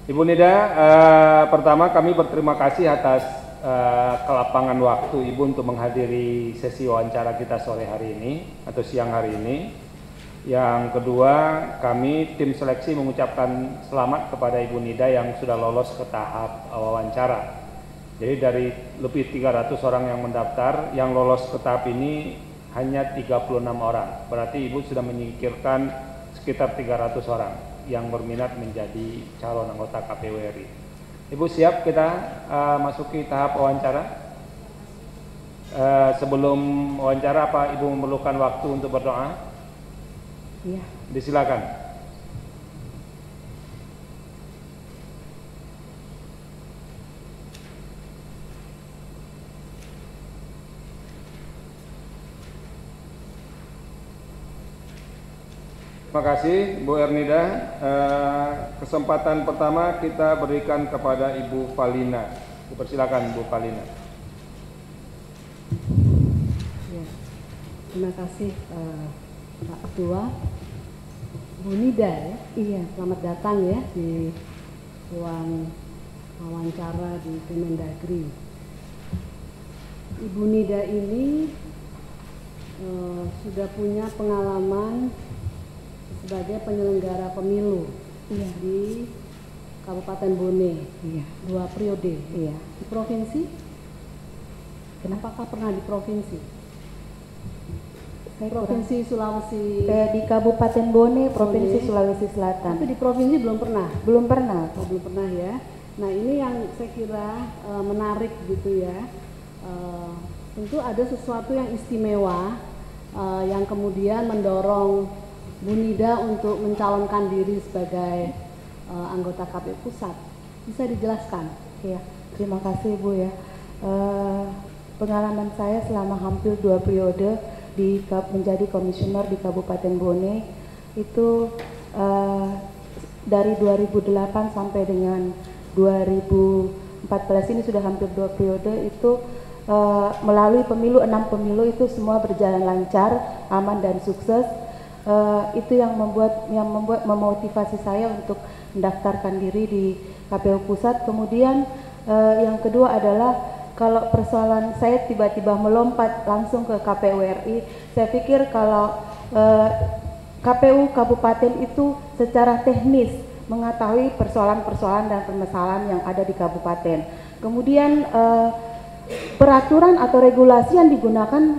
Ibu Nida, pertama kami berterima kasih atas kelapangan waktu Ibu untuk menghadiri sesi wawancara kita sore hari ini atau siang hari ini. Yang kedua, kami tim seleksi mengucapkan selamat kepada Ibu Nida yang sudah lolos ke tahap wawancara. Jadi dari lebih 300 orang yang mendaftar, yang lolos ke tahap ini hanya 36 orang. Berarti Ibu sudah menyingkirkan sekitar 300 orang yang berminat menjadi calon anggota KPU RI. Ibu siap kita masuki tahap wawancara? Sebelum wawancara, apa Ibu memerlukan waktu untuk berdoa? Iya. Disilakan. Terima kasih Bu Ernida. Kesempatan pertama kita berikan kepada Ibu Valina. Dipersilakan Bu Valina. Ya. Terima kasih Pak Ketua. Bu Nida ya. Iya. Selamat datang ya di ruang wawancara di Kemendagri. Ibu Nida ini sudah punya pengalaman sebagai penyelenggara pemilu di Kabupaten Bone, 2 periode. Di provinsi, apakah pernah di provinsi? Provinsi Sulawesi. Di Kabupaten Bone, Provinsi Sulawesi Selatan. Tapi di provinsi belum pernah. Belum pernah. Belum pernah ya. Nah ini yang saya kira menarik gitu ya. Tentu ada sesuatu yang istimewa yang kemudian mendorong Bu Nida untuk mencalonkan diri sebagai anggota KPU Pusat. Bisa dijelaskan? Ya, terima kasih Bu ya. Pengalaman saya selama hampir 2 periode menjadi komisioner di Kabupaten Bone itu dari 2008 sampai dengan 2014 ini sudah hampir 2 periode itu melalui pemilu 6 pemilu itu semua berjalan lancar, aman dan sukses. Itu yang membuat memotivasi saya untuk mendaftarkan diri di KPU Pusat. Kemudian yang kedua adalah kalau persoalan saya tiba-tiba melompat langsung ke KPU RI, saya pikir kalau KPU Kabupaten itu secara teknis mengetahui persoalan-persoalan dan permasalahan yang ada di kabupaten. Kemudian peraturan atau regulasi yang digunakan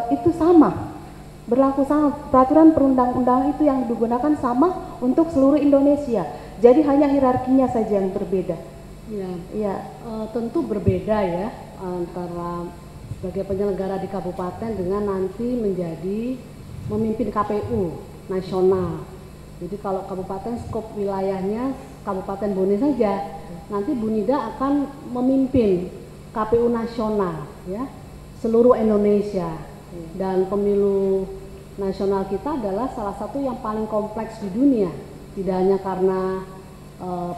itu sama. Berlaku sama, peraturan perundang-undangan itu yang digunakan sama untuk seluruh Indonesia. Jadi hanya hierarkinya saja yang berbeda. Ya. Tentu berbeda ya antara sebagai penyelenggara di kabupaten dengan nanti menjadi memimpin KPU nasional. Jadi kalau kabupaten skop wilayahnya Kabupaten Bone saja, nanti Bu Nida akan memimpin KPU nasional ya, seluruh Indonesia. Dan pemilu nasional kita adalah salah satu yang paling kompleks di dunia, tidak hanya karena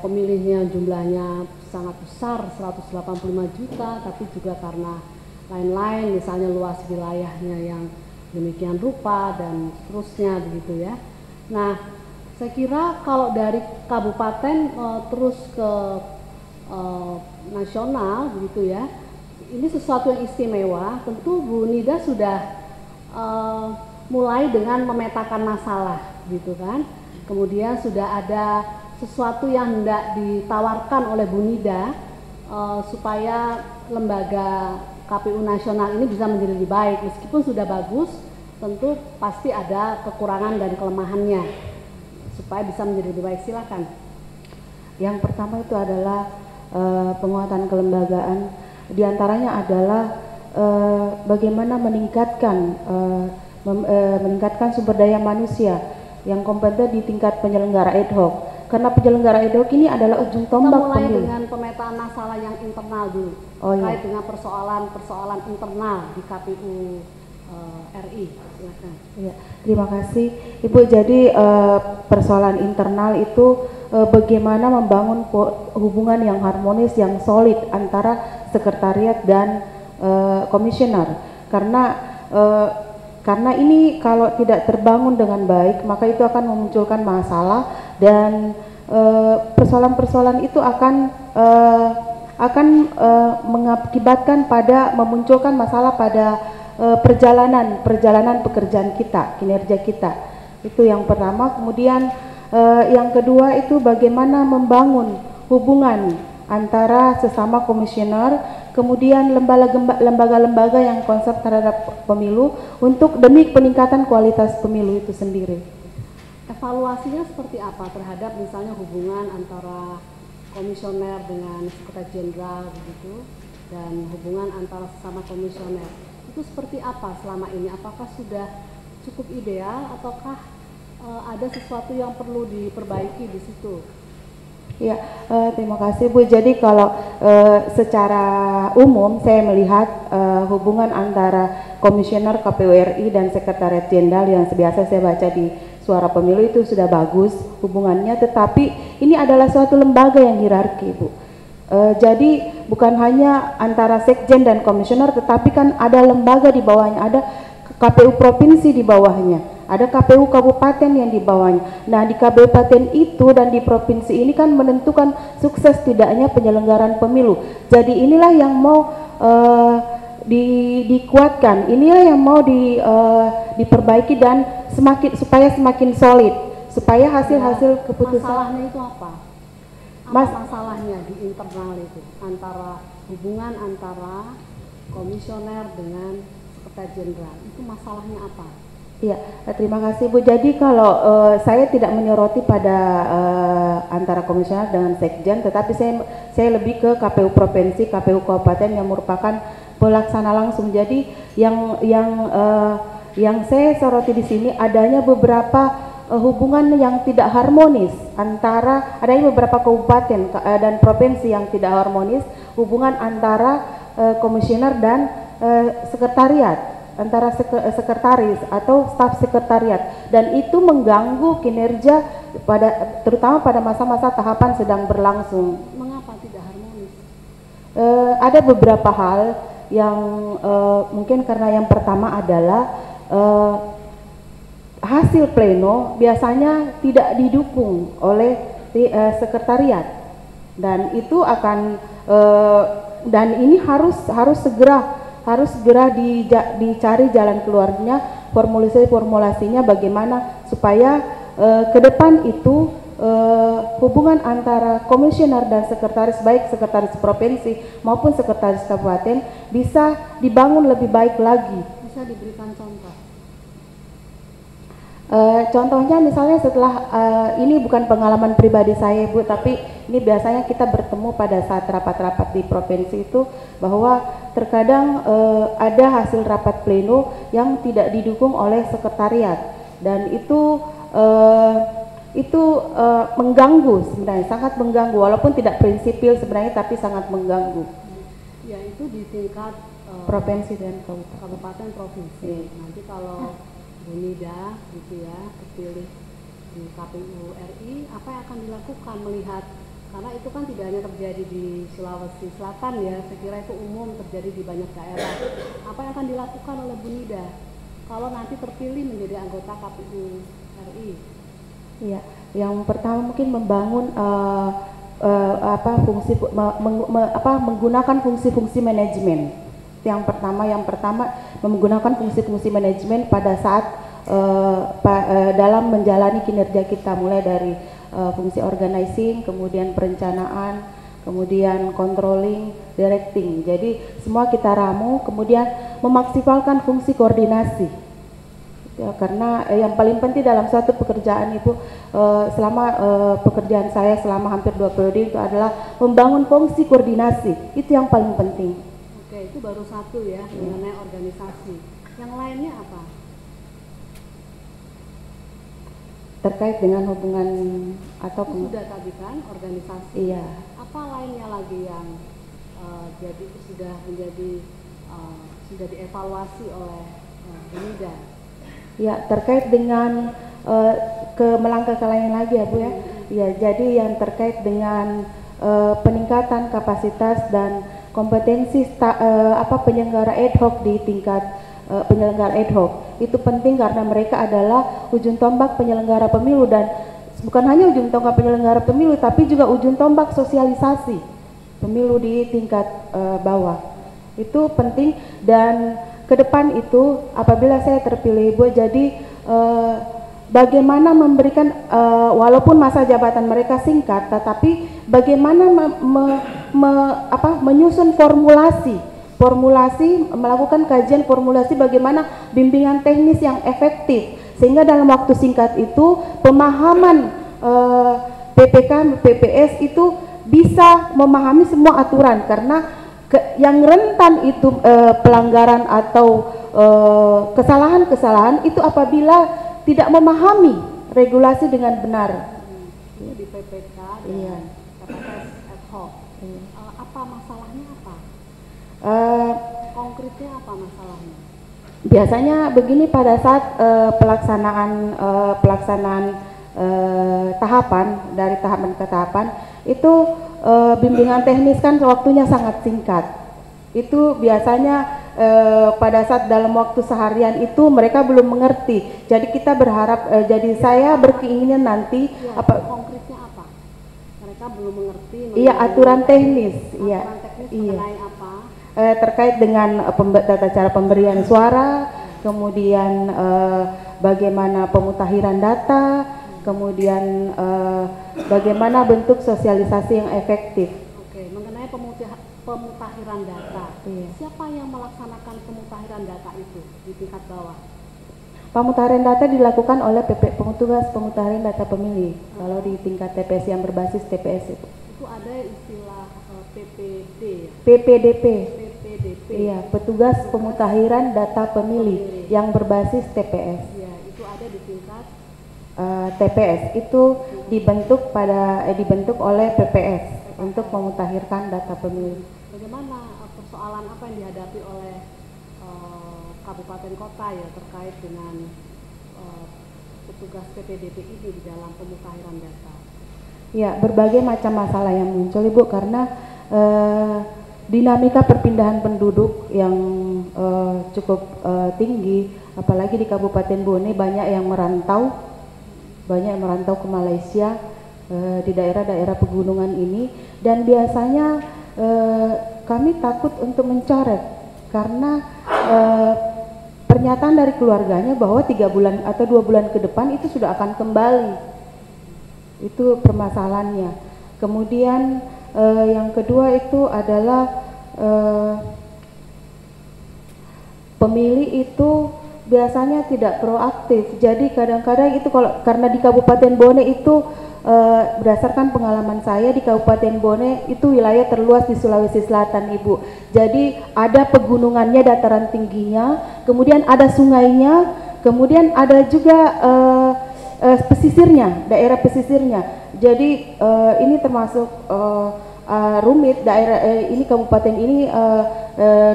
pemilihnya jumlahnya sangat besar 185 juta, tapi juga karena lain-lain, misalnya luas wilayahnya yang demikian rupa dan seterusnya begitu ya. Nah, saya kira kalau dari kabupaten terus ke nasional begitu ya, ini sesuatu yang istimewa. Tentu Bu Nida sudah mulai dengan memetakan masalah gitu kan. Kemudian sudah ada sesuatu yang hendak ditawarkan oleh Bu Nida supaya lembaga KPU nasional ini bisa menjadi lebih baik. Meskipun sudah bagus, tentu pasti ada kekurangan dan kelemahannya supaya bisa menjadi lebih baik. Silakan. Yang pertama itu adalah penguatan kelembagaan. Di antaranya adalah bagaimana meningkatkan sumber daya manusia yang kompeten di tingkat penyelenggara ad hoc. Karena penyelenggara ad hoc ini adalah ujung tombak Kita mulai pemilu. dengan pemetaan masalah yang internal dulu, terkait dengan persoalan internal di KPU RI. Silakan. Ya, terima kasih Ibu. Jadi persoalan internal itu bagaimana membangun hubungan yang harmonis, yang solid antara sekretariat dan komisioner. Karena ini kalau tidak terbangun dengan baik, maka itu akan memunculkan masalah dan persoalan-persoalan itu akan mengakibatkan pada memunculkan masalah pada perjalanan pekerjaan kita, kinerja kita. Itu yang pertama. Kemudian yang kedua itu bagaimana membangun hubungan antara sesama komisioner, kemudian lembaga-lembaga yang konsep terhadap pemilu untuk demi peningkatan kualitas pemilu itu sendiri. Evaluasinya seperti apa terhadap misalnya hubungan antara komisioner dengan sekretaris jenderal begitu, dan hubungan antara sesama komisioner itu seperti apa selama ini? Apakah sudah cukup ideal ataukah ada sesuatu yang perlu diperbaiki di situ? Ya, terima kasih Bu. Jadi kalau secara umum saya melihat hubungan antara komisioner KPU RI dan sekretariat jenderal yang biasa saya baca di Suara Pemilu itu sudah bagus hubungannya, tetapi ini adalah suatu lembaga yang hierarki Bu. Jadi bukan hanya antara sekjen dan komisioner, tetapi kan ada lembaga di bawahnya, ada KPU provinsi di bawahnya, ada KPU kabupaten yang di bawahnya. Nah, di kabupaten itu dan di provinsi ini kan menentukan sukses tidaknya penyelenggaraan pemilu. Jadi inilah yang mau dikuatkan, inilah yang mau diperbaiki dan supaya semakin solid, supaya hasil-hasil keputusan. Masalahnya itu apa? Masalahnya di internal itu antara hubungan antara komisioner dengan sekretaris jenderal itu masalahnya apa? Iya, terima kasih Bu. Jadi kalau saya tidak menyoroti pada antara komisioner dengan sekjen, tetapi saya lebih ke KPU provinsi, KPU kabupaten yang merupakan pelaksana langsung. Jadi yang saya soroti di sini adanya beberapa hubungan yang tidak harmonis antara adanya beberapa kabupaten dan provinsi yang tidak harmonis, hubungan antara komisioner dan sekretariat, antara sekretaris atau staf sekretariat, dan itu mengganggu kinerja terutama pada masa-masa tahapan sedang berlangsung. Mengapa tidak harmonis? Ada beberapa hal yang mungkin karena yang pertama adalah hasil pleno biasanya tidak didukung oleh sekretariat, dan itu akan dan ini harus segera dicari jalan keluarnya, formulasinya bagaimana supaya ke depan itu hubungan antara komisioner dan sekretaris, baik sekretaris provinsi maupun sekretaris kabupaten, bisa dibangun lebih baik lagi. Bisa diberikan contoh? Contohnya misalnya setelah ini bukan pengalaman pribadi saya Bu, tapi ini biasanya kita bertemu pada saat rapat-rapat di provinsi itu, bahwa terkadang ada hasil rapat pleno yang tidak didukung oleh sekretariat, dan itu mengganggu sebenarnya, sangat mengganggu, walaupun tidak prinsipil sebenarnya, tapi sangat mengganggu. Ya, itu di tingkat provinsi dan kabupaten provinsi. Nanti kalau Bu Nida gitu ya terpilih di KPU RI, apa yang akan dilakukan melihat, karena itu kan tidak hanya terjadi di Sulawesi Selatan ya, saya kira itu umum terjadi di banyak daerah. Apa yang akan dilakukan oleh Bu Nida kalau nanti terpilih menjadi anggota KPU RI? Iya, yang pertama mungkin membangun menggunakan fungsi-fungsi manajemen. Yang pertama menggunakan fungsi-fungsi manajemen pada saat dalam menjalani kinerja kita, mulai dari fungsi organizing, kemudian perencanaan, kemudian controlling, directing. Jadi semua kita ramu, kemudian memaksimalkan fungsi koordinasi. Ya, karena yang paling penting dalam suatu pekerjaan itu selama pekerjaan saya selama hampir 2 periode itu adalah membangun fungsi koordinasi. Itu yang paling penting. Oke, itu baru satu ya, mengenai organisasi. Yang lainnya apa? Terkait dengan hubungan atau sudah tadi kan organisasi. Iya. Apa lainnya lagi yang jadi sudah dievaluasi oleh Bu Nida? Ya, terkait dengan melangkah ke lain lagi ya Bu ya. Ya, jadi yang terkait dengan peningkatan kapasitas dan kompetensi penyelenggara ad hoc di tingkat penyelenggara ad hoc itu penting, karena mereka adalah ujung tombak penyelenggara pemilu, dan bukan hanya ujung tombak penyelenggara pemilu, tapi juga ujung tombak sosialisasi pemilu di tingkat bawah. Itu penting, dan ke depan itu apabila saya terpilih Ibu, jadi bagaimana memberikan walaupun masa jabatan mereka singkat, tetapi bagaimana menyusun formulasi, melakukan kajian formulasi bagaimana bimbingan teknis yang efektif, sehingga dalam waktu singkat itu pemahaman PPK, PPS itu bisa memahami semua aturan, karena yang rentan itu pelanggaran atau kesalahan-kesalahan itu apabila tidak memahami regulasi dengan benar. Di PPK dan Iya. KPPS ad hoc. Apa masalahnya apa? Konkretnya apa masalahnya? Biasanya begini, pada saat pelaksanaan tahapan, dari tahapan ke tahapan itu bimbingan teknis kan waktunya sangat singkat. Itu biasanya pada saat dalam waktu seharian itu mereka belum mengerti. Jadi kita berharap, jadi saya berkeinginan nanti Ya, konkretnya apa? Mereka belum mengerti. Iya, aturan teknis. Iya. Aturan teknis Iya. mengenai apa? Terkait dengan tata cara pemberian suara, kemudian bagaimana pemutakhiran data, kemudian bagaimana bentuk sosialisasi yang efektif. Oke, mengenai pemutakhiran data. Iya. Siapa yang melaksanakan pemutakhiran data itu di tingkat bawah? Pemutakhiran data dilakukan oleh petugas pemutakhiran data pemilih. Kalau di tingkat TPS yang berbasis TPS itu. Itu ada istilah PPD, ya? PPDP. PPDP. Iya, petugas pemutakhiran data pemilih yang berbasis TPS. Ya, itu ada di tingkat TPS itu dibentuk oleh PPS untuk memutakhirkan data pemilih. bagaimana persoalan apa yang dihadapi oleh kabupaten kota ya terkait dengan petugas PPDP ini di dalam pemutakhiran data? Ya, berbagai macam masalah yang muncul Ibu, karena dinamika perpindahan penduduk yang cukup tinggi, apalagi di Kabupaten Bone banyak yang merantau ke Malaysia, di daerah-daerah pegunungan ini, dan biasanya kami takut untuk mencoret karena pernyataan dari keluarganya bahwa 3 bulan atau 2 bulan ke depan itu sudah akan kembali. Itu permasalahannya. Kemudian yang kedua itu adalah pemilih itu biasanya tidak proaktif. Jadi kadang-kadang itu karena di Kabupaten Bone itu berdasarkan pengalaman saya, di Kabupaten Bone itu wilayah terluas di Sulawesi Selatan Ibu. Jadi ada pegunungannya, dataran tingginya, kemudian ada sungainya, kemudian ada juga pesisirnya, daerah pesisirnya. Jadi ini termasuk rumit, daerah ini kabupaten ini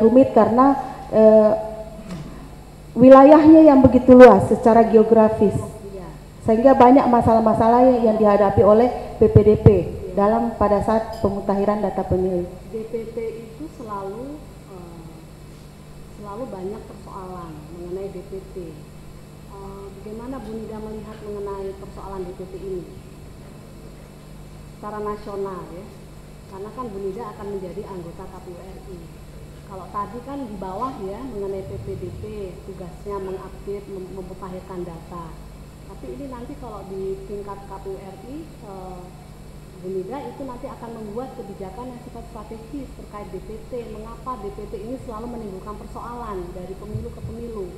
rumit karena wilayahnya yang begitu luas secara geografis, sehingga banyak masalah-masalah yang dihadapi oleh PPDP dalam pada saat pemutakhiran data pemilih. DPT itu selalu banyak persoalan mengenai DPT. Bagaimana Bu Nida melihat mengenai persoalan DPT ini secara nasional ya? Karena kan Bu Nida akan menjadi anggota KPU RI. Kalau tadi kan di bawah ya mengenai PPDP tugasnya mengupdate, memutakhirkan data. Tapi ini nanti kalau di tingkat KPU RI, Bu Nida itu nanti akan membuat kebijakan yang sifat strategis terkait DPT. Mengapa DPT ini selalu menimbulkan persoalan dari pemilu ke pemilu?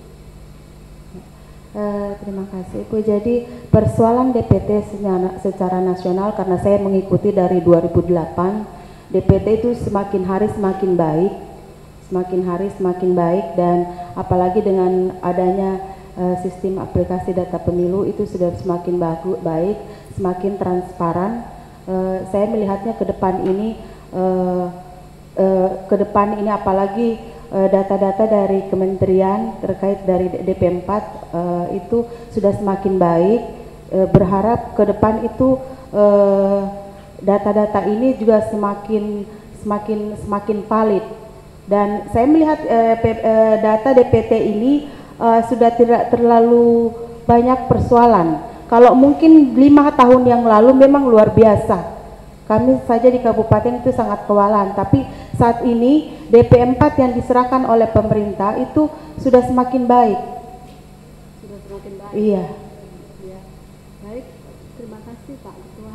Terima kasih Bu. Jadi persoalan DPT secara nasional, karena saya mengikuti dari 2008, DPT itu semakin hari semakin baik, dan apalagi dengan adanya sistem aplikasi data pemilu itu sudah semakin baik, semakin transparan. Saya melihatnya ke depan ini apalagi data-data dari kementerian terkait dari DP4 itu sudah semakin baik. Berharap ke depan itu data-data ini juga semakin valid. Dan saya melihat data DPT ini sudah tidak terlalu banyak persoalan. Kalau mungkin 5 tahun yang lalu memang luar biasa. Kami saja di kabupaten itu sangat kewalahan, tapi saat ini DP 4 yang diserahkan oleh pemerintah itu sudah semakin baik. Sudah semakin baik. Iya. Ya. Baik, terima kasih Pak Ketua.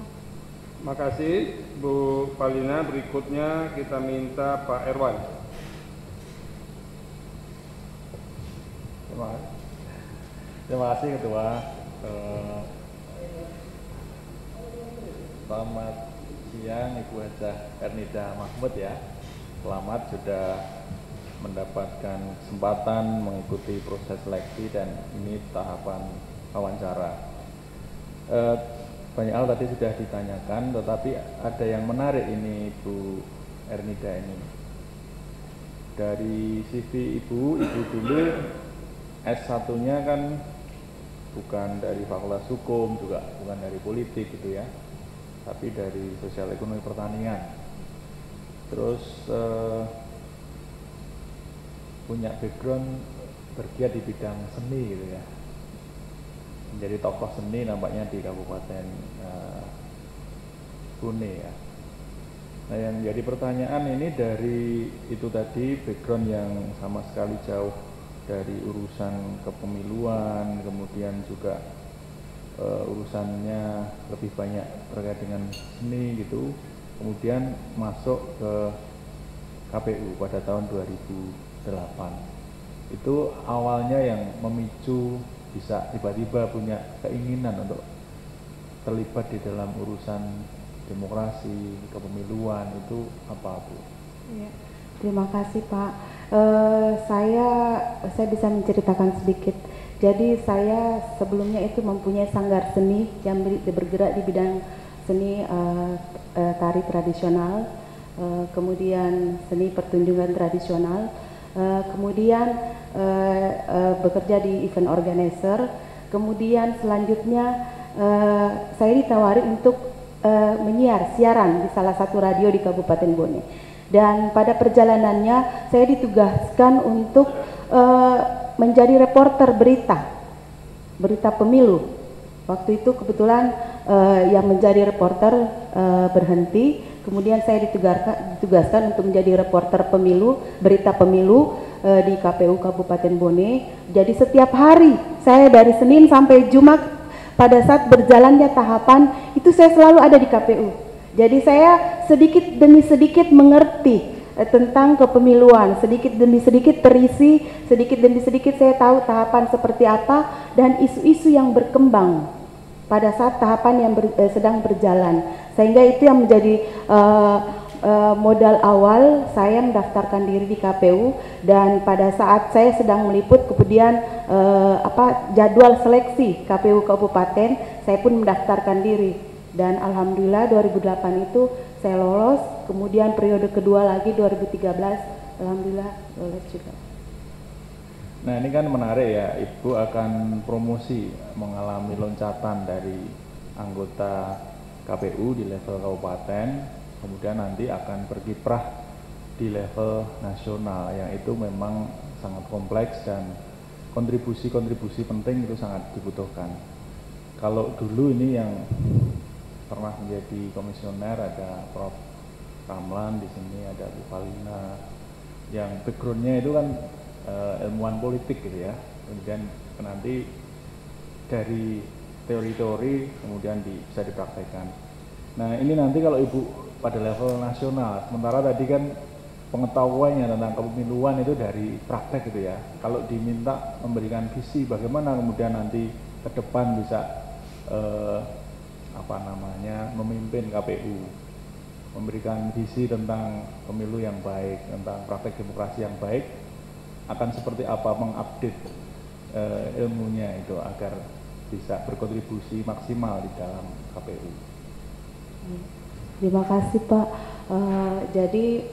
Terima kasih Bu Palina. Berikutnya kita minta Pak Erwan. Terima kasih Ketua. Selamat siang Ibu Hajah Ernida Mahmud ya. Selamat sudah mendapatkan kesempatan mengikuti proses seleksi dan ini tahapan wawancara. Banyak hal tadi sudah ditanyakan, tetapi ada yang menarik ini Bu Ernida ini. Dari CV Ibu dulu S1-nya kan bukan dari Fakultas Hukum, juga bukan dari politik gitu ya, tapi dari Sosial Ekonomi Pertanian. Terus punya background bergiat di bidang seni gitu ya, menjadi tokoh seni nampaknya di Kabupaten Bone ya. Nah yang jadi pertanyaan ini dari itu tadi background yang sama sekali jauh dari urusan kepemiluan, kemudian juga urusannya lebih banyak terkait dengan seni gitu, kemudian masuk ke KPU pada tahun 2008. Itu awalnya yang memicu bisa tiba-tiba punya keinginan untuk terlibat di dalam urusan demokrasi, kepemiluan itu apa Bu? Ya, terima kasih Pak. Saya bisa menceritakan sedikit. Jadi saya sebelumnya itu mempunyai sanggar seni yang bergerak di bidang seni tari tradisional, kemudian seni pertunjukan tradisional, kemudian bekerja di event organizer, kemudian selanjutnya saya ditawari untuk menyiar siaran di salah satu radio di Kabupaten Bone. Dan pada perjalanannya saya ditugaskan untuk menjadi reporter berita pemilu. Waktu itu kebetulan yang menjadi reporter berhenti, kemudian saya ditugaskan untuk menjadi reporter pemilu, berita pemilu di KPU Kabupaten Bone. Jadi setiap hari saya dari Senin sampai Jumat pada saat berjalannya tahapan itu saya selalu ada di KPU. Jadi saya sedikit demi sedikit mengerti tentang kepemiluan, sedikit demi sedikit terisi, sedikit demi sedikit saya tahu tahapan seperti apa dan isu-isu yang berkembang pada saat tahapan yang sedang berjalan. Sehingga itu yang menjadi modal awal saya mendaftarkan diri di KPU, dan pada saat saya sedang meliput kemudian jadwal seleksi KPU Kabupaten, saya pun mendaftarkan diri. Dan alhamdulillah 2008 itu saya lolos, kemudian periode kedua lagi 2013 alhamdulillah lolos juga. Nah ini kan menarik ya, Ibu akan promosi mengalami loncatan dari anggota KPU di level kabupaten, kemudian nanti akan berkiprah di level nasional, yang itu memang sangat kompleks dan kontribusi-kontribusi penting itu sangat dibutuhkan. Kalau dulu ini yang pernah menjadi komisioner ada Prof. Ramlan, di sini ada Bu Palina, yang backgroundnya itu kan ilmuwan politik gitu ya, kemudian nanti dari teori-teori kemudian bisa dipraktekkan. Nah ini nanti kalau Ibu pada level nasional, sementara tadi kan pengetahuannya tentang kepemiluan itu dari praktek gitu ya, kalau diminta memberikan visi bagaimana kemudian nanti ke depan bisa memimpin KPU, memberikan visi tentang pemilu yang baik, tentang praktek demokrasi yang baik, akan seperti apa mengupdate ilmunya itu agar bisa berkontribusi maksimal di dalam KPU. Terima kasih Pak. Jadi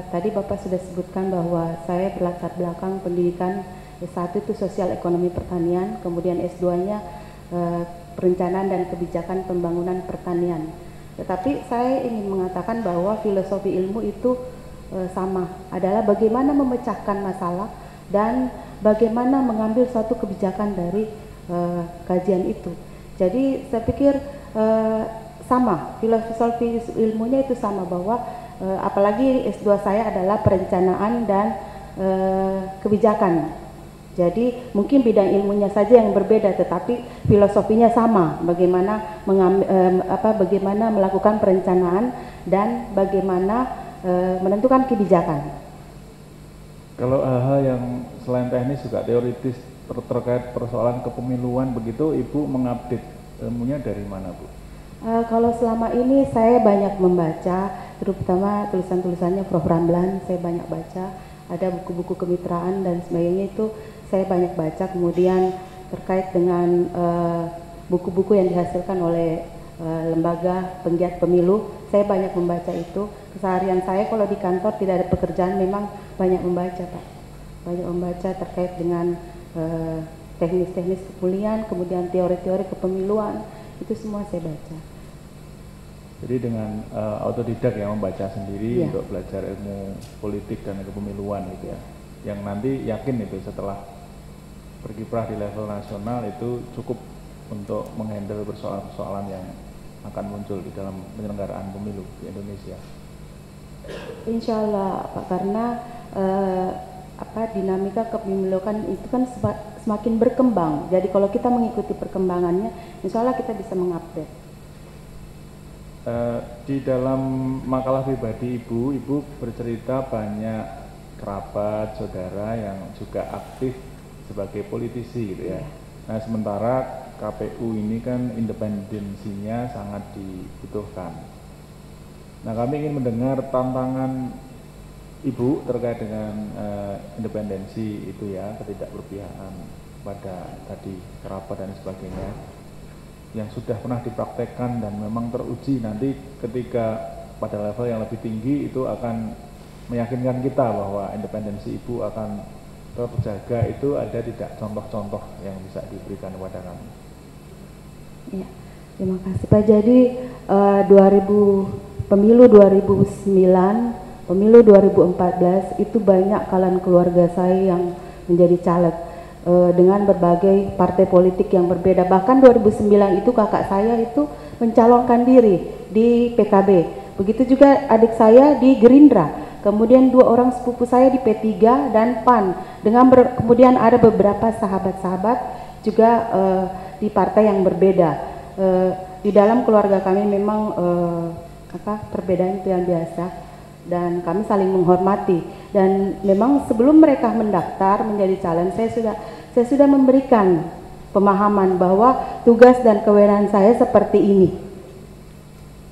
tadi Bapak sudah sebutkan bahwa saya berlatar belakang pendidikan S1 itu Sosial Ekonomi Pertanian, kemudian S2-nya Perencanaan dan Kebijakan Pembangunan Pertanian. Tetapi saya ingin mengatakan bahwa filosofi ilmu itu sama, adalah bagaimana memecahkan masalah dan bagaimana mengambil suatu kebijakan dari kajian itu. Jadi saya pikir sama, filosofi ilmunya itu sama, bahwa apalagi S2 saya adalah perencanaan dan kebijakan. Jadi mungkin bidang ilmunya saja yang berbeda, tetapi filosofinya sama. Bagaimana bagaimana melakukan perencanaan dan bagaimana menentukan kebijakan. Kalau hal-hal yang selain teknis juga teoritis terkait persoalan kepemiluan begitu, Ibu mengupdate ilmunya dari mana, Bu? Kalau selama ini saya banyak membaca, terutama tulisan-tulisannya Prof. Ramlan, saya banyak baca. Ada buku-buku kemitraan dan sebagainya, itu saya banyak baca. Kemudian terkait dengan buku-buku yang dihasilkan oleh lembaga penggiat pemilu, saya banyak membaca itu. Keseharian saya kalau di kantor tidak ada pekerjaan, memang banyak membaca, Pak. Banyak membaca terkait dengan teknis-teknis kepolisian, kemudian teori-teori kepemiluan, itu semua saya baca. Jadi dengan autodidak ya, membaca sendiri Iya. untuk belajar ilmu politik dan kepemiluan gitu ya. Yang nanti yakin itu setelah berkiprah di level nasional itu cukup untuk menghandle persoalan-persoalan yang akan muncul di dalam penyelenggaraan pemilu di Indonesia. Insya Allah, Pak, karena dinamika kepemiluan itu kan semakin berkembang. Jadi kalau kita mengikuti perkembangannya, insya Allah kita bisa mengupdate. Di dalam makalah pribadi Ibu bercerita banyak kerabat, saudara yang juga aktif sebagai politisi gitu ya. Nah, sementara KPU ini kan independensinya sangat dibutuhkan. Nah, kami ingin mendengar tantangan Ibu terkait dengan independensi itu ya, ketidakberpihakan pada tadi kerabat dan sebagainya, yang sudah pernah dipraktekkan dan memang teruji nanti ketika pada level yang lebih tinggi itu akan meyakinkan kita bahwa independensi Ibu akan terjaga. Itu ada tidak contoh-contoh yang bisa diberikan kepada kami? Ya, terima kasih, Pak. Jadi pemilu 2009, pemilu 2014 itu banyak kalangan keluarga saya yang menjadi caleg dengan berbagai partai politik yang berbeda. Bahkan 2009 itu kakak saya itu mencalonkan diri di PKB. Begitu juga adik saya di Gerindra. Kemudian 2 orang sepupu saya di P3 dan PAN. Kemudian ada beberapa sahabat-sahabat juga di partai yang berbeda. Di dalam keluarga kami memang perbedaan itu yang biasa, dan kami saling menghormati. Dan memang sebelum mereka mendaftar menjadi calon, saya sudah memberikan pemahaman bahwa tugas dan kewenangan saya seperti ini,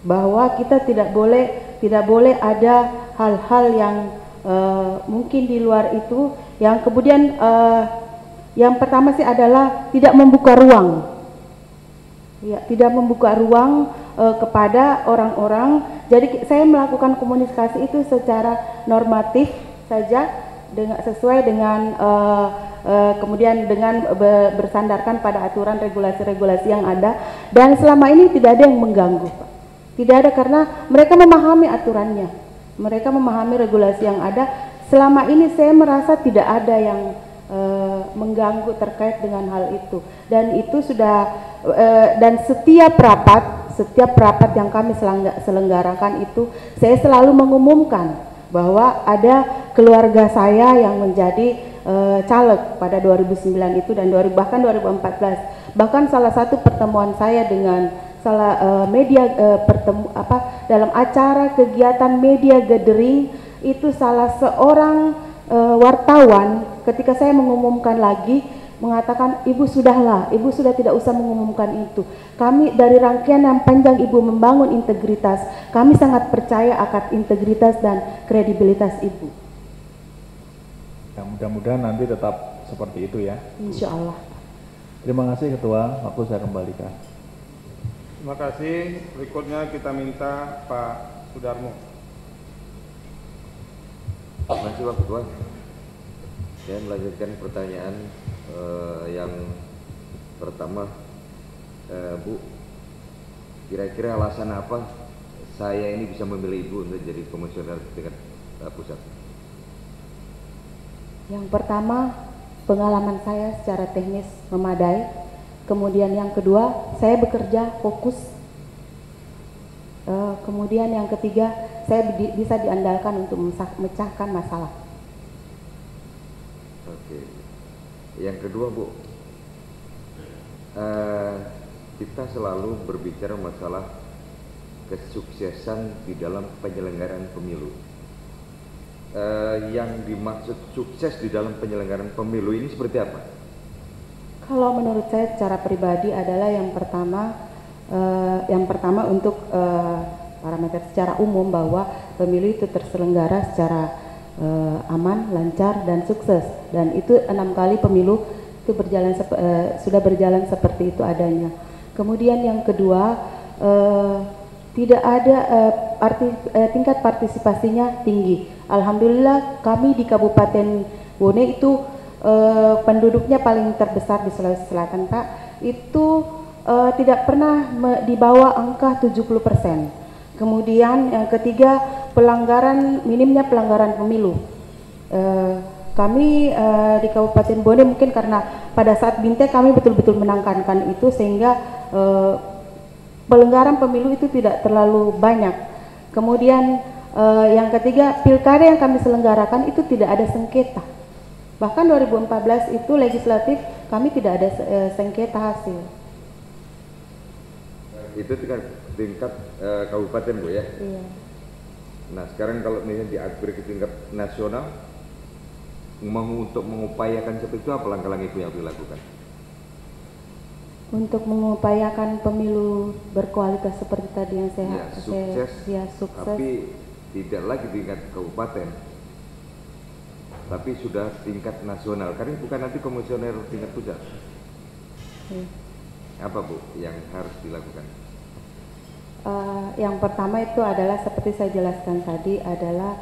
bahwa kita tidak boleh ada hal-hal yang mungkin di luar itu, yang kemudian yang pertama sih adalah tidak membuka ruang, ya, tidak membuka ruang kepada orang-orang. Jadi saya melakukan komunikasi itu secara normatif saja, sesuai dengan kemudian dengan bersandarkan pada aturan regulasi-regulasi yang ada, dan selama ini tidak ada yang mengganggu, Pak. Tidak ada, karena mereka memahami aturannya, mereka memahami regulasi yang ada. Selama ini saya merasa tidak ada yang mengganggu terkait dengan hal itu, dan itu sudah dan setiap rapat yang kami selenggarakan itu saya selalu mengumumkan bahwa ada keluarga saya yang menjadi caleg pada 2009 itu dan bahkan 2014. Bahkan salah satu pertemuan saya dengan dalam acara kegiatan media gathering itu, salah seorang wartawan ketika saya mengumumkan lagi mengatakan, Ibu sudah tidak usah mengumumkan itu. Kami dari rangkaian yang panjang Ibu membangun integritas, kami sangat percaya akan integritas dan kredibilitas Ibu. Ya, mudah-mudahan nanti tetap seperti itu ya. Insya Allah. Terima kasih Ketua, waktu saya kembalikan. Terima kasih. Berikutnya kita minta Pak Sudarmo. Terima kasih Pak Ketua. Saya melanjutkan pertanyaan yang pertama, Bu, kira-kira alasan apa saya ini bisa memilih Ibu untuk jadi komisioner tingkat pusat? Yang pertama, pengalaman saya secara teknis memadai. Kemudian yang kedua, saya bekerja fokus. Kemudian yang ketiga, saya bisa diandalkan untuk memecahkan masalah. Oke. Yang kedua, Bu, kita selalu berbicara masalah kesuksesan di dalam penyelenggaraan pemilu. Yang dimaksud sukses di dalam penyelenggaraan pemilu ini seperti apa? Kalau menurut saya secara pribadi adalah yang pertama untuk parameter secara umum bahwa pemilu itu terselenggara secara aman, lancar, dan sukses. Dan itu 6 kali pemilu itu sudah berjalan seperti itu adanya. Kemudian yang kedua, tidak ada tingkat partisipasinya tinggi. Alhamdulillah kami di Kabupaten Bone itu penduduknya paling terbesar di Sulawesi Selatan, Pak. Itu tidak pernah di bawah angka 70%. Kemudian yang ketiga, minimnya pelanggaran pemilu. Kami di Kabupaten Bone mungkin karena pada saat Binte kami betul-betul menekankan itu sehingga pelanggaran pemilu itu tidak terlalu banyak. Kemudian yang ketiga, pilkada yang kami selenggarakan itu tidak ada sengketa. Bahkan 2014 itu legislatif kami tidak ada sengketa hasil. Itu tingkat kabupaten, Bu, ya? Iya. Nah, sekarang kalau misalnya diupgrade ke tingkat nasional, untuk mengupayakan seperti itu, apa langkah-langkah itu yang dilakukan? Untuk mengupayakan pemilu berkualitas seperti tadi yang sukses. Tapi tidak lagi tingkat kabupaten, tapi sudah tingkat nasional. Karena bukan nanti komisioner tingkat pusat. Apa, Bu, yang harus dilakukan? Yang pertama itu adalah seperti saya jelaskan tadi adalah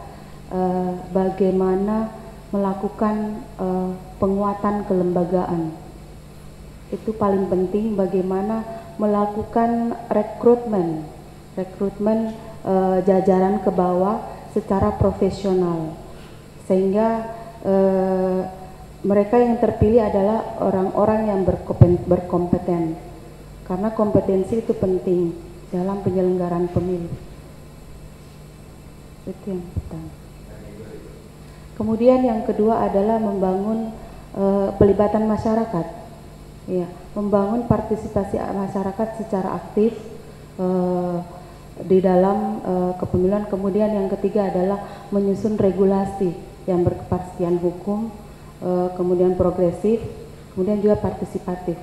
bagaimana melakukan penguatan kelembagaan. Itu paling penting, bagaimana melakukan rekrutmen jajaran ke bawah secara profesional, sehingga mereka yang terpilih adalah orang-orang yang berkompeten, karena kompetensi itu penting dalam penyelenggaraan pemilu. Itu yang pertama. Kemudian yang kedua adalah membangun pelibatan masyarakat, ya, membangun partisipasi masyarakat secara aktif di dalam kepemiluan. Kemudian yang ketiga adalah menyusun regulasi yang berkepastian hukum, kemudian progresif, kemudian juga partisipatif.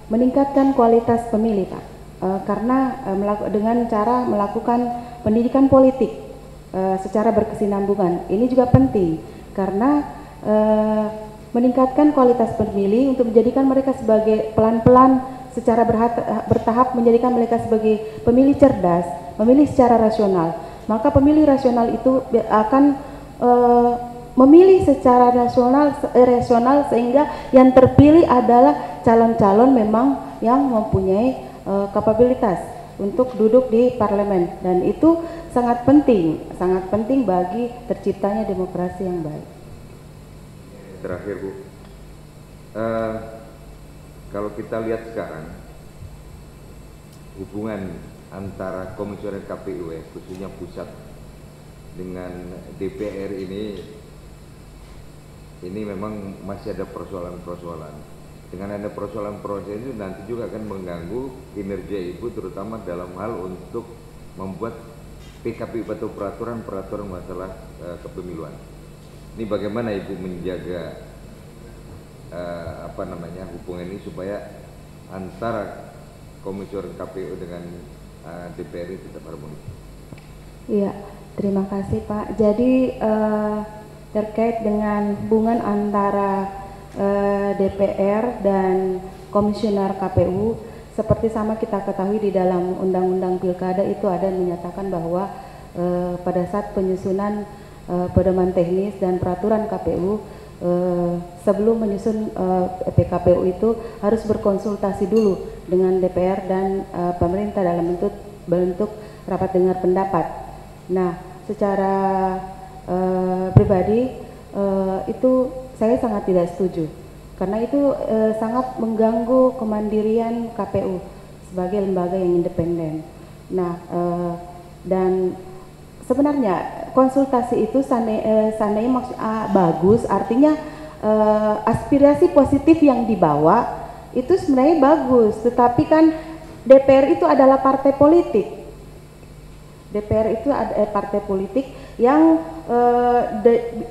Meningkatkan kualitas pemilih, Pak, karena dengan cara melakukan pendidikan politik secara berkesinambungan. Ini juga penting karena meningkatkan kualitas pemilih untuk menjadikan mereka sebagai pelan-pelan secara bertahap menjadikan mereka sebagai pemilih cerdas, memilih secara rasional. Maka pemilih rasional itu akan memilih secara rasional sehingga yang terpilih adalah calon-calon memang yang mempunyai kapabilitas untuk duduk di parlemen, dan itu sangat penting bagi terciptanya demokrasi yang baik. Terakhir, Bu, kalau kita lihat sekarang hubungan antara komisioner KPU khususnya pusat dengan DPR ini memang masih ada persoalan-persoalan. Dengan ada persoalan-persoalan itu nanti juga akan mengganggu kinerja Ibu, terutama dalam hal untuk membuat PKPU atau peraturan-peraturan masalah kepemiluan. Ini bagaimana Ibu menjaga hubungan ini supaya antara komisioner KPU dengan DPR tetap harmonis? Iya, terima kasih, Pak. Jadi terkait dengan hubungan antara DPR dan komisioner KPU, seperti sama kita ketahui di dalam Undang-Undang Pilkada itu ada menyatakan bahwa pada saat penyusunan pedoman teknis dan peraturan KPU, sebelum menyusun PKPU itu harus berkonsultasi dulu dengan DPR dan pemerintah dalam bentuk rapat dengar pendapat. Nah, secara pribadi itu saya sangat tidak setuju karena itu sangat mengganggu kemandirian KPU sebagai lembaga yang independen. Nah, dan sebenarnya konsultasi itu seandainya bagus, artinya aspirasi positif yang dibawa itu sebenarnya bagus, tetapi kan DPR itu adalah partai politik. DPR itu partai politik yang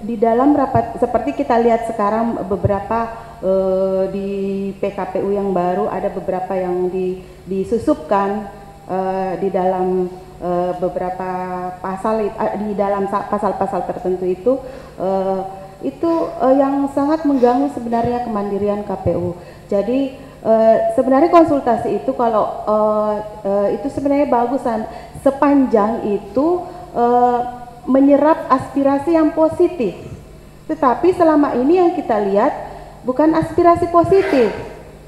di dalam rapat seperti kita lihat sekarang beberapa di PKPU yang baru ada beberapa yang disusupkan di dalam beberapa pasal di dalam pasal-pasal tertentu itu yang sangat mengganggu sebenarnya kemandirian KPU. Jadi sebenarnya konsultasi itu kalau itu sebenarnya bagusan sepanjang itu menyerap aspirasi yang positif. Tetapi selama ini yang kita lihat bukan aspirasi positif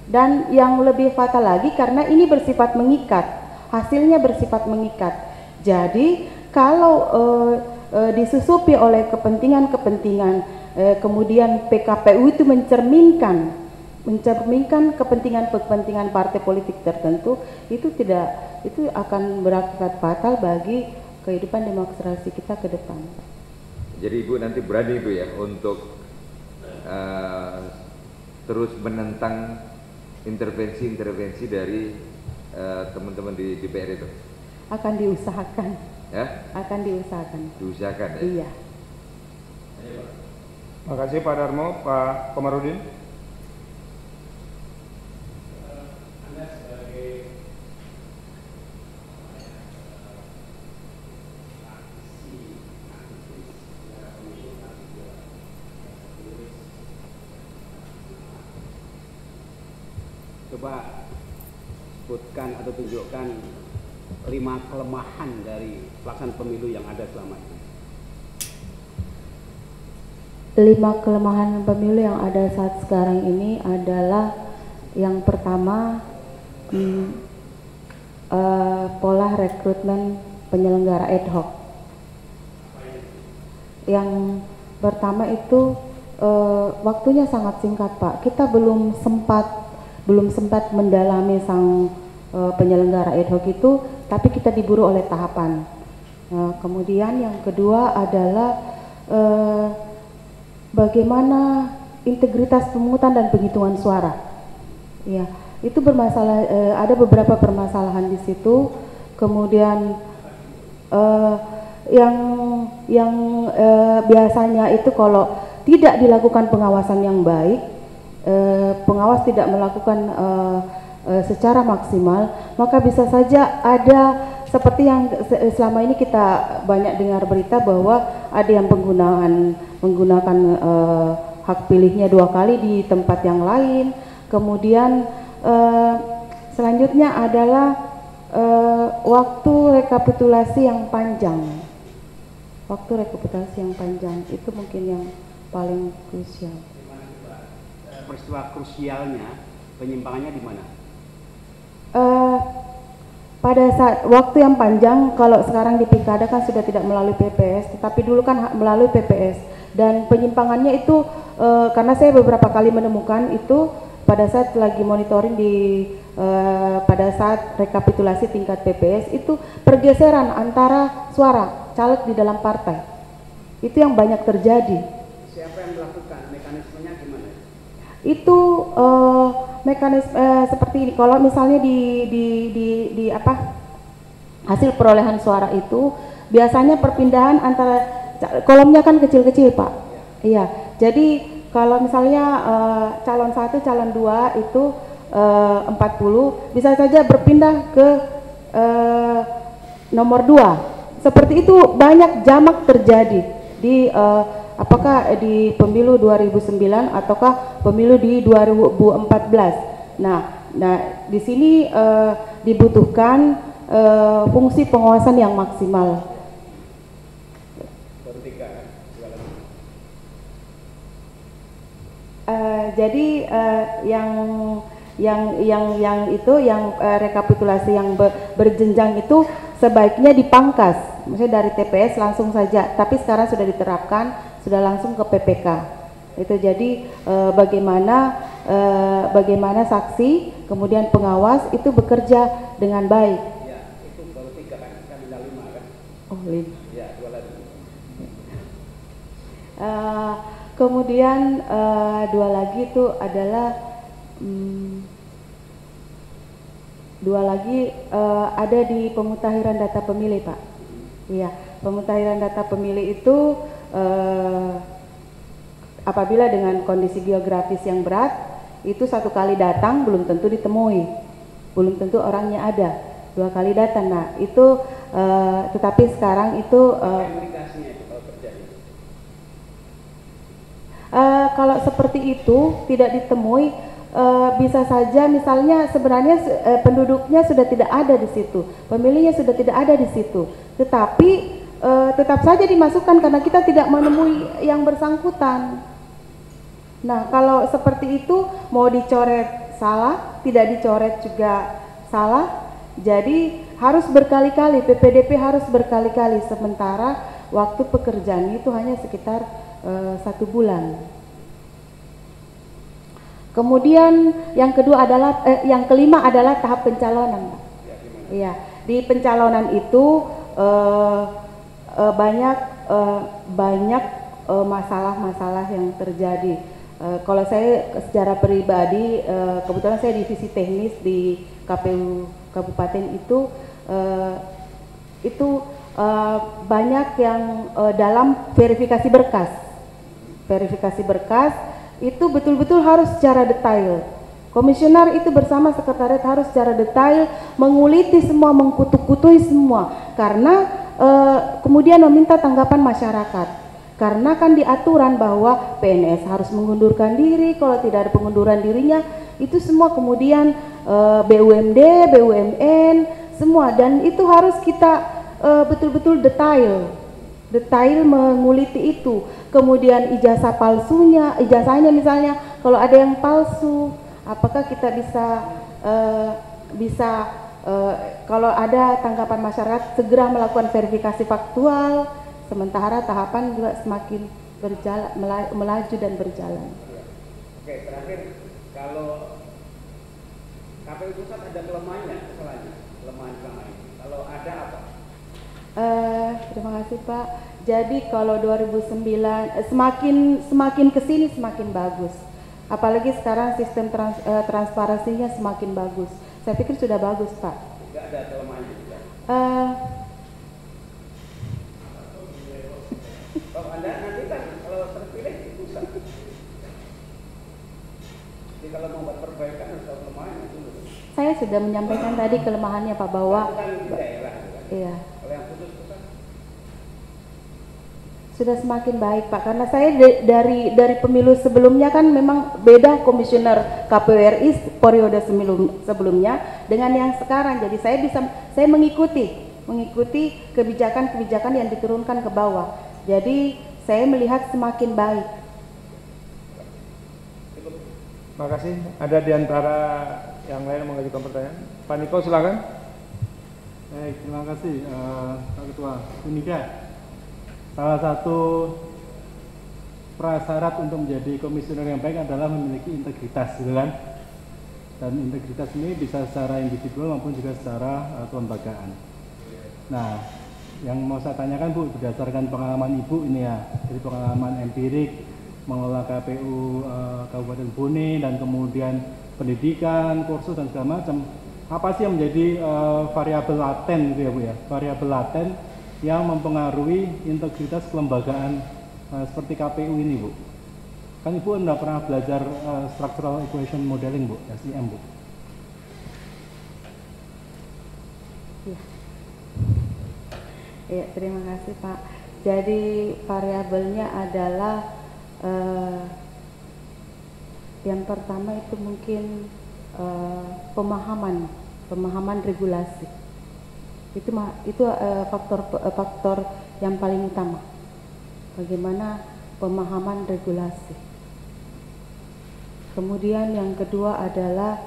dan yang lebih fatal lagi karena ini bersifat mengikat, hasilnya bersifat mengikat. Jadi kalau disusupi oleh kepentingan-kepentingan kemudian PKPU itu mencerminkan kepentingan partai politik tertentu, itu akan berakibat fatal bagi kehidupan demokrasi kita ke depan. Jadi Ibu nanti berani Ibu ya untuk terus menentang intervensi dari teman-teman di DPR itu? Akan diusahakan. Ya? Akan diusahakan. Diusahakan ya? Iya. Terima kasih Pak Darmo. Pak Komarudin. Anda sebagai coba sebutkan atau tunjukkan 5 kelemahan dari pelaksanaan pemilu yang ada selama ini. 5 kelemahan pemilu yang ada saat sekarang ini adalah yang pertama pola rekrutmen penyelenggara ad hoc. Yang pertama itu waktunya sangat singkat Pak. Kita belum sempat mendalami sang penyelenggara ad hoc itu, tapi kita diburu oleh tahapan. Kemudian yang kedua adalah bagaimana integritas pemungutan dan penghitungan suara. Ya, itu bermasalah. Ada beberapa permasalahan di situ. Kemudian yang biasanya itu kalau tidak dilakukan pengawasan yang baik, pengawas tidak melakukan secara maksimal, maka bisa saja ada seperti yang selama ini kita banyak dengar berita bahwa ada yang menggunakan hak pilihnya 2 kali di tempat yang lain. Kemudian selanjutnya adalah waktu rekapitulasi yang panjang. Waktu rekapitulasi yang panjang itu mungkin yang paling krusial. Peristiwa krusialnya, penyimpangannya di mana? Pada saat waktu yang panjang, kalau sekarang di Pilkada kan sudah tidak melalui PPS, tetapi dulu kan melalui PPS, dan penyimpangannya itu karena saya beberapa kali menemukan itu pada saat lagi monitoring pada saat rekapitulasi tingkat PPS itu pergeseran antara suara caleg di dalam partai, itu yang banyak terjadi. Siapa yang melakukan, mekanismenya gimana? Itu mekanisme seperti ini. Kalau misalnya di hasil perolehan suara itu biasanya perpindahan antara kolomnya kan kecil-kecil Pak. Iya. Jadi kalau misalnya calon 1, calon 2 itu 40 bisa saja berpindah ke nomor 2. Seperti itu banyak jamak terjadi di apakah di pemilu 2009 ataukah pemilu di 2014. Nah di sini dibutuhkan fungsi pengawasan yang maksimal. Jadi yang rekapitulasi yang berjenjang itu sebaiknya dipangkas. maksudnya dari TPS langsung saja, tapi sekarang sudah diterapkan, sudah langsung ke PPK. Itu jadi bagaimana saksi, kemudian pengawas itu bekerja dengan baik. Ya, itu baru 3 kan, kami 5 kan. Oh, 5. Ya, 2 lagi. Kemudian 2 lagi itu adalah 2 lagi ada di pemutahiran data pemilih, Pak. Iya, pemutahiran data pemilih itu apabila dengan kondisi geografis yang berat, itu 1 kali datang belum tentu ditemui, belum tentu orangnya ada. 2 kali datang, nah itu tetapi sekarang itu Implikasinya itu kalau terjadi. kalau seperti itu tidak ditemui, bisa saja misalnya sebenarnya penduduknya sudah tidak ada di situ, pemilihnya sudah tidak ada di situ, tetapi tetap saja dimasukkan karena kita tidak menemui yang bersangkutan. Nah, kalau seperti itu mau dicoret salah, tidak dicoret juga salah, jadi harus berkali-kali, PPDP harus berkali-kali, sementara waktu pekerjaan itu hanya sekitar 1 bulan. Kemudian yang kedua adalah yang kelima adalah tahap pencalonan. Iya, di pencalonan itu banyak masalah-masalah yang terjadi. Kalau saya secara pribadi, kebetulan saya divisi teknis di KPU Kabupaten itu banyak yang dalam verifikasi berkas. Verifikasi berkas itu betul-betul harus secara detail. Komisioner itu bersama sekretariat harus secara detail menguliti semua, mengkutuk-kutui semua, karena kemudian meminta tanggapan masyarakat. Karena kan di aturan bahwa PNS harus mengundurkan diri, kalau tidak ada pengunduran dirinya, itu semua kemudian BUMD, BUMN, semua, dan itu harus kita betul-betul detail menguliti itu. Kemudian ijazah palsunya, ijazahnya misalnya kalau ada yang palsu, apakah kita bisa kalau ada tanggapan masyarakat segera melakukan verifikasi faktual, sementara tahapan juga semakin berjalan, melaju dan berjalan. Oke, terakhir, kalau KPU pusat ada kelemahannya, kesalahannya, kelemahan ini. Kalau ada apa? Terima kasih Pak. Jadi kalau 2009 semakin kesini semakin bagus. Apalagi sekarang sistem transparansinya semakin bagus. Saya pikir sudah bagus Pak. Tidak ada kelemahannya juga. Kalau Anda nanti kan kalau terpilih di pusat. Jadi kalau mau buat perbaikan harus tahu kelemahannya dulu. Saya sudah menyampaikan tadi kelemahannya Pak bahwa bukan di daerah, kan? Iya. Kalau yang khusus pusat sudah semakin baik Pak, karena saya dari pemilu sebelumnya kan memang beda komisioner KPU RI periode sebelumnya dengan yang sekarang. Jadi saya mengikuti kebijakan-kebijakan yang diturunkan ke bawah. Jadi saya melihat semakin baik. Terima kasih. Ada di antara yang lain yang mengajukan pertanyaan? Pak Niko silakan. Baik, terima kasih Pak Ketua. Demikian, salah satu prasyarat untuk menjadi komisioner yang baik adalah memiliki integritas, gitu kan? Dan integritas ini bisa secara individual maupun juga secara kelembagaan. Nah, yang mau saya tanyakan Bu, berdasarkan pengalaman Ibu ini ya, dari pengalaman empirik mengelola KPU Kabupaten Bone dan kemudian pendidikan, kursus dan segala macam, apa sih yang menjadi variabel laten gitu ya Bu ya, variabel laten yang mempengaruhi integritas kelembagaan seperti KPU ini Bu? Kan Ibu sudah pernah belajar structural equation modeling Bu, SEM Bu. Ya, terima kasih Pak. Jadi variabelnya adalah yang pertama itu mungkin pemahaman regulasi. Itu faktor yang paling utama. Bagaimana pemahaman regulasi. Kemudian yang kedua adalah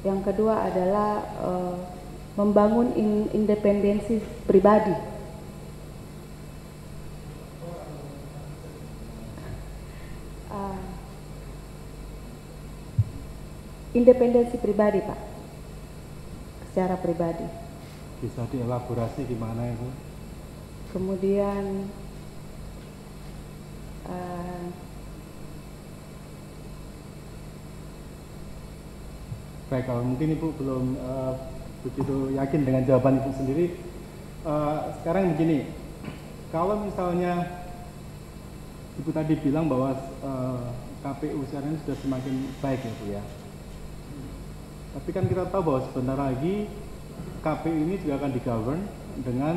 Yang kedua adalah membangun independensi pribadi. Independensi pribadi, Pak, secara pribadi. Bisa dielaborasi gimana itu? Kemudian baik, kalau mungkin Ibu belum begitu yakin dengan jawaban Ibu sendiri, sekarang begini, kalau misalnya Ibu tadi bilang bahwa KPU sekarang ini sudah semakin baik ya Bu ya, tapi kan kita tahu bahwa sebentar lagi KPU ini juga akan di-govern dengan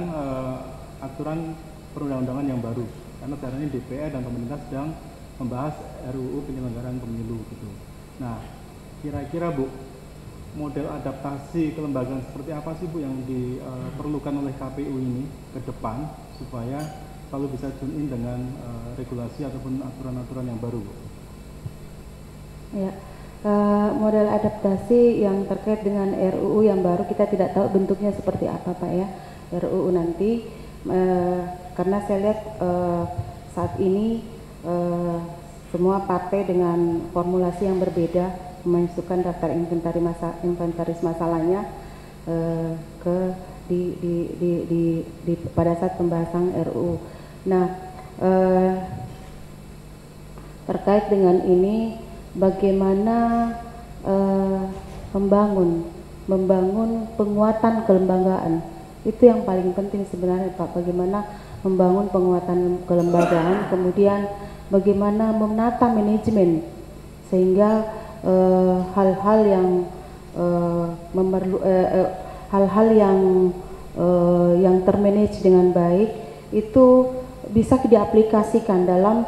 aturan perundang-undangan yang baru, karena sekarang ini DPR dan pemerintah sedang membahas RUU penyelenggaraan pemilu gitu. Nah, kira-kira Bu, model adaptasi kelembagaan seperti apa sih Bu yang diperlukan oleh KPU ini ke depan supaya selalu bisa tune in dengan regulasi ataupun aturan-aturan yang baru Bu? Ya, model adaptasi yang terkait dengan RUU yang baru kita tidak tahu bentuknya seperti apa Pak ya, RUU nanti, karena saya lihat saat ini semua partai dengan formulasi yang berbeda memasukkan daftar inventaris masalahnya pada saat pembahasan RUU. Nah, terkait dengan ini, bagaimana membangun penguatan kelembagaan, itu yang paling penting sebenarnya Pak. Bagaimana membangun penguatan kelembagaan, kemudian bagaimana menata manajemen sehingga hal-hal yang termanage dengan baik itu bisa diaplikasikan dalam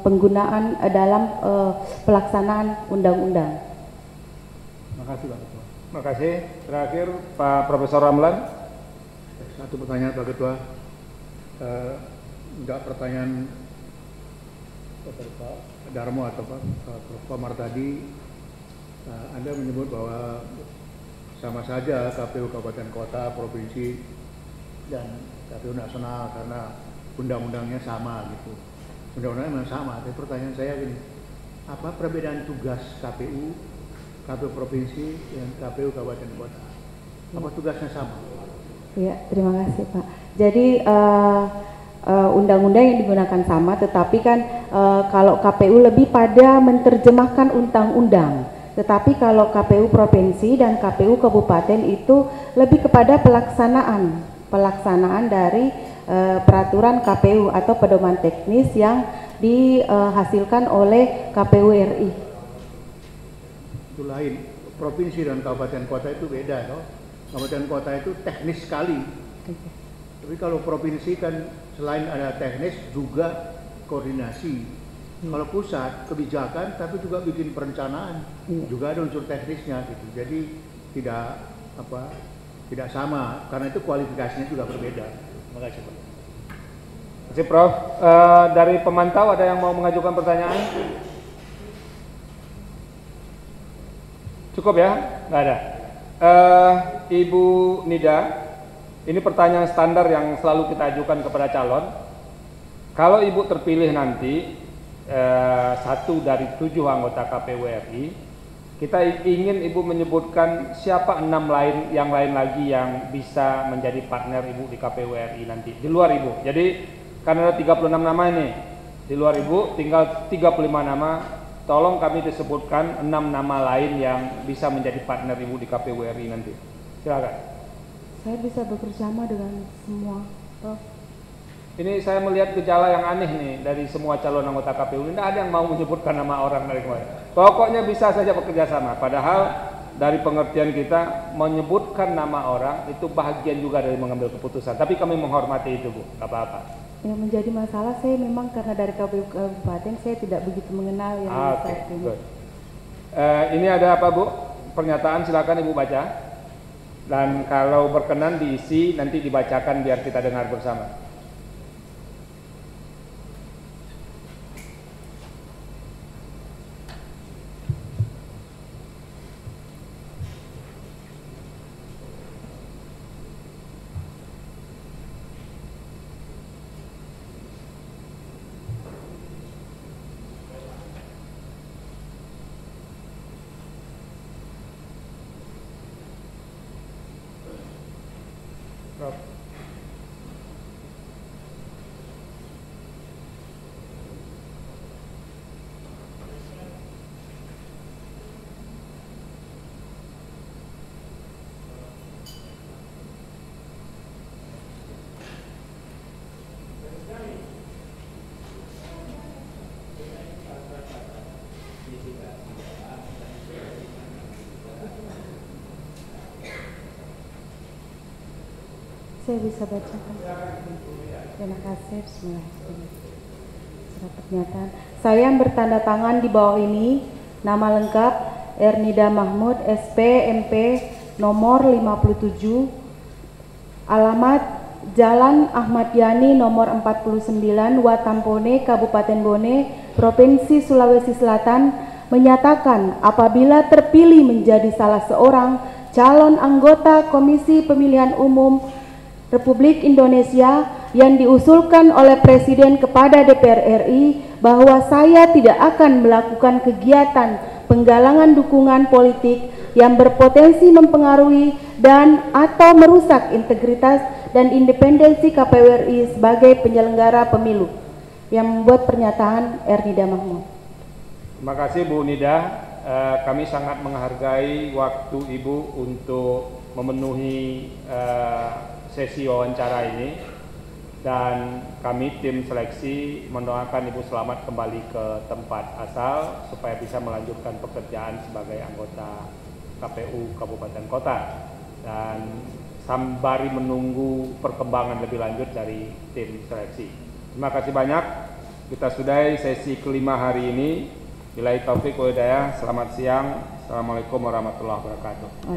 penggunaan dalam pelaksanaan undang-undang. Terima kasih Pak Ketua. Terima kasih. Terakhir Pak Profesor Ramlan. Satu pertanyaan Pak Ketua. Enggak pertanyaan Pak Darmo atau Pak Komar tadi. Anda menyebut bahwa sama saja KPU Kabupaten Kota, Provinsi, dan KPU Nasional karena undang-undangnya sama gitu. Undang-undangnya memang sama, tapi pertanyaan saya gini, apa perbedaan tugas KPU Provinsi dan KPU Kabupaten Kota? Apa tugasnya sama? Ya, terima kasih Pak. Jadi undang-undang yang digunakan sama, tetapi kan kalau KPU lebih pada menerjemahkan undang-undang, tetapi kalau KPU Provinsi dan KPU Kabupaten itu lebih kepada pelaksanaan dari peraturan KPU atau pedoman teknis yang dihasilkan oleh KPU RI. Itu lain, provinsi dan kabupaten kota itu beda, toh. Kabupaten kota itu teknis sekali. Tapi kalau provinsi kan selain ada teknis juga koordinasi. Kalau pusat kebijakan tapi juga bikin perencanaan, juga ada unsur teknisnya gitu. Jadi tidak sama karena itu kualifikasinya juga berbeda. Terima kasih Pak. Terima kasih Prof. Dari pemantau ada yang mau mengajukan pertanyaan? Cukup ya? Nggak ada. Ibu Nida, ini pertanyaan standar yang selalu kita ajukan kepada calon. Kalau Ibu terpilih nanti satu dari 7 anggota KPU RI, kita ingin Ibu menyebutkan siapa 6 yang lain lagi yang bisa menjadi partner Ibu di KPU RI nanti di luar Ibu. Jadi karena ada 36 nama ini, di luar Ibu tinggal 35 nama. Tolong kami disebutkan 6 nama lain yang bisa menjadi partner Ibu di KPU RI nanti. Silakan. Saya bisa bekerjasama dengan semua, Prof. Ini saya melihat gejala yang aneh nih dari semua calon anggota KPU. Tidak ada yang mau menyebutkan nama orang dari kemarin. Pokoknya bisa saja bekerja sama. Padahal dari pengertian kita menyebutkan nama orang itu bahagian juga dari mengambil keputusan. Tapi kami menghormati itu Bu, nggak apa-apa. Yang menjadi masalah saya memang karena dari KPU Kabupaten saya tidak begitu mengenal yang saat ini. Ini ada apa Bu? Pernyataan, silakan Ibu baca. Dan kalau berkenan diisi nanti dibacakan biar kita dengar bersama. Saya bisa bacakan. Terima kasih. Bismillah. Surat pernyataan. Saya yang bertanda tangan di bawah ini, nama lengkap Ernida Mahmud, SP, MP, nomor 57, alamat Jalan Ahmad Yani nomor 49, Watampone, Kabupaten Bone, Provinsi Sulawesi Selatan, menyatakan apabila terpilih menjadi salah seorang calon anggota Komisi Pemilihan Umum Republik Indonesia yang diusulkan oleh Presiden kepada DPR RI, bahwa saya tidak akan melakukan kegiatan penggalangan dukungan politik yang berpotensi mempengaruhi dan atau merusak integritas dan independensi KPU RI sebagai penyelenggara pemilu. Yang membuat pernyataan Ernida Mahmud. Terima kasih Bu Nida. Kami sangat menghargai waktu Ibu untuk memenuhi sesi wawancara ini, dan kami tim seleksi mendoakan Ibu selamat kembali ke tempat asal supaya bisa melanjutkan pekerjaan sebagai anggota KPU Kabupaten Kota, dan sembari menunggu perkembangan lebih lanjut dari tim seleksi. Terima kasih banyak. Kita sudahi sesi kelima hari ini. Billahi taufik wal hidayah. Selamat siang. Assalamualaikum warahmatullahi wabarakatuh.